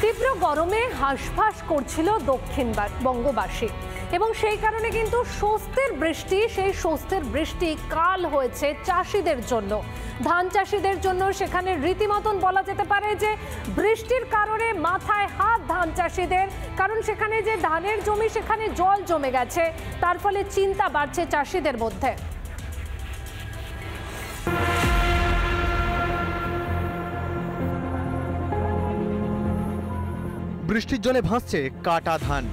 তীব্র গরমে হাঁসফাঁস করছিল দক্ষিণবঙ্গবাসী এবং সেই কারণে কিন্তু স্বস্তির বৃষ্টি, সেই স্বস্তির বৃষ্টি কাল হয়েছে চাষিদের জন্য, ধান চাষিদের জন্য। সেখানে রীতিমতন বলা যেতে পারে যে বৃষ্টির কারণে মাথায় হাত ধান চাষিদের, কারণ সেখানে যে ধানের জমি সেখানে জল জমে গেছে, তার ফলে চিন্তা বাড়ছে চাষিদের মধ্যে। বৃষ্টির জলে ভাসছে কাটা ধান,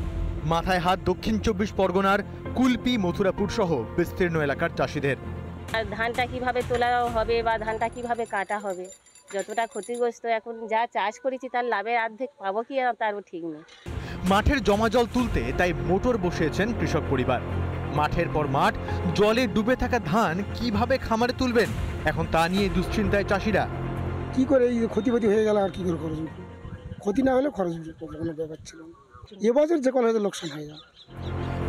মাথায় হাত দক্ষিণ 24 পরগনার কুলপি, মথুরাপুর সহ বিস্তীর্ণ এলাকার চাষিদের। ধানটা কিভাবে তোলা হবে বা ধানটা কিভাবে কাটা হবে, যতটা ক্ষতিগ্রস্ত, এখন যা চাষ করেছি তার লাভের অর্ধেক পাবো কি তারও ঠিক নেই। মাঠের জমা জল তুলতে তাই মোটর বসিয়েছেন কৃষক পরিবার। মাঠের পর মাঠ জলে ডুবে থাকা ধান কিভাবে খামারে তুলবেন, এখন তা নিয়ে দুশ্চিন্তায় চাষিরা। কি করে এই ক্ষতি হয়ে গেল, আর কি করে খরচ উঠবে? ক্ষতি না হলে খরচ কোনো ব্যাপার ছিল না, এবছর যে কোনো হয়তো লোকসান হয়ে যায়।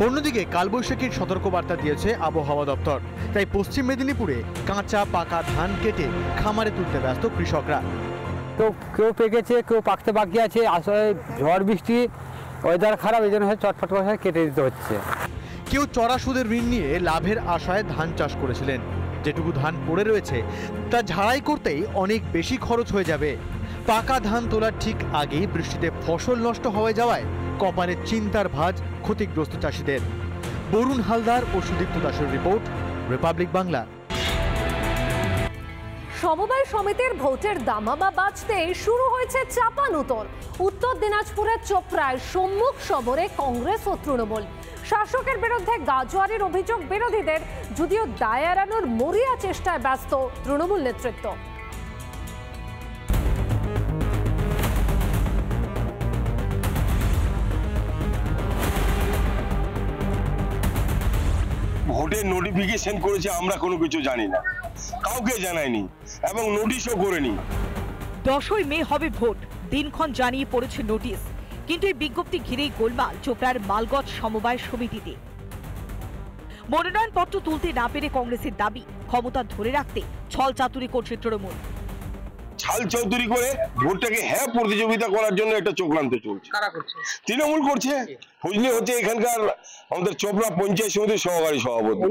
অন্যদিকে কালবৈশাখীর সতর্কবার্তা দিয়েছে আবহাওয়া দপ্তর, তাই পশ্চিম মেদিনীপুরে কাঁচা পাকা ধান কেটে খামারে তুলতে ব্যস্ত কৃষকরা। কেউ পেকেছে, কেউ পাকতে বাকি আছে। আসলে ঝড় বৃষ্টি, ওয়েদার খারাপ, এই জন্য চটফট করে কেটে দিতে হচ্ছে। কেউ চড়া সুদের ঋণ নিয়ে লাভের আশায় ধান চাষ করেছিলেন। যেটুকু ধান পড়ে রয়েছে তা ঝাড়াই করতেই অনেক বেশি খরচ হয়ে যাবে। পাকা ধান তোলার ঠিক আগেই বৃষ্টিতে ফসল নষ্ট হয়ে যাওয়ায় কপালে চিন্তার ভাঁজ ক্ষতিগ্রস্ত চাষিদের। বরুণ হালদার ও সুদীপ্ত দাসের রিপোর্ট, রিপাবলিক বাংলা। সমবায় সমিতির ভোটের দামামা বাজতে শুরু হয়েছে চাপানুতর। উত্তর দিনাজপুরের চোপড়ায় সম্মুখ সমরে কংগ্রেস ও তৃণমূল। শাসকের বিরুদ্ধে গাজোয়ারির অভিযোগ বিরোধীদের, যদিও দায় এড়ানোর মরিয়া চেষ্টায় ব্যস্ত তৃণমূল নেতৃত্ব। ভোটের নোটিফিকেশন করেছে, আমরা কোনো কিছু জানি না, কাউকে জানায়নি এবং নোটিশও করেনি। 10ই মে হবে ভোট, দিনক্ষণ জানিয়ে পড়েছে নোটিশ, কিন্তু এই বিজ্ঞপ্তি ঘিরেই গোলমাল চোপড়ার মালগঞ্জ সমবায় সমিতিতে। মনোনয়নপত্র তুলতে না পেরে কংগ্রেসের দাবি, ক্ষমতা ধরে রাখতে ছল চাতুরি করছে তৃণমূল। ছাল চৌধুরী করে ভোটটাকে প্রতিযোগিতা করার জন্য একটা চক্রান্ত চলছে। তৃণমূল করছে, ফজলি হচ্ছে এখানকার আমাদের চোপড়া পঞ্চায়েত সমিতির সহকারী সভাপতি,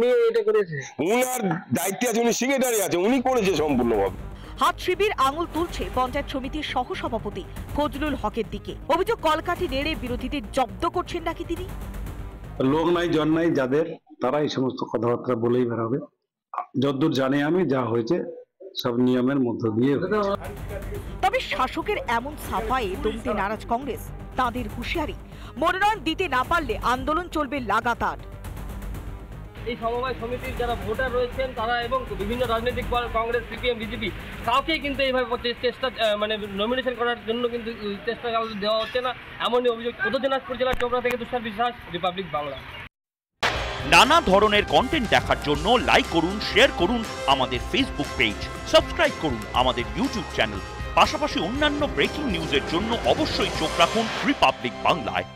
উনার দায়িত্বে আছে, উনি সেক্রেটারি আছে, উনি করেছে সম্পূর্ণভাবে। হাত শিবির আঙুল তুলছে পঞ্চায়েত সমিতির সহসভাপতি ফজলুল হকের দিকে। অভিযোগ কলকাঠি নেড়ে বিরোধীদের জব্দ করছেন নাকি তিনি। লোক নাই জন নাই যাদের, তারা এই সমস্ত কথাবার্তা বলেই বেরোবে। যতদূর জানি আমি, যা হয়েছে সব নিয়মের মধ্য দিয়ে। তবে শাসকের এমন সাফায়ে দমতে নারাজ কংগ্রেস। তাদের হুঁশিয়ারি, মনোনয়ন দিতে না পারলে আন্দোলন চলবে লাগাতার। এই সমবায় সমিতির যারা ভোটার রয়েছেন তারা এবং বিভিন্ন রাজনৈতিক দল, কংগ্রেস, সিপিএম, বিজেপি, কাউকেই কিন্তু এইভাবে চেষ্টা নমিনেশন করার জন্য কিন্তু চেষ্টা দেওয়া হচ্ছে না, এমনই অভিযোগ উত্তর দিনাজপুর জেলার চোপড়া থেকে তুষার বিশ্বাস, রিপাবলিক বাংলা। নানা ধরনের কন্টেন্ট দেখার জন্য লাইক করুন, শেয়ার করুন আমাদের ফেসবুক পেজ, সাবস্ক্রাইব করুন আমাদের ইউটিউব চ্যানেল। পাশাপাশি অন্যান্য ব্রেকিং নিউজের জন্য অবশ্যই চোখ রাখুন রিপাবলিক বাংলায়।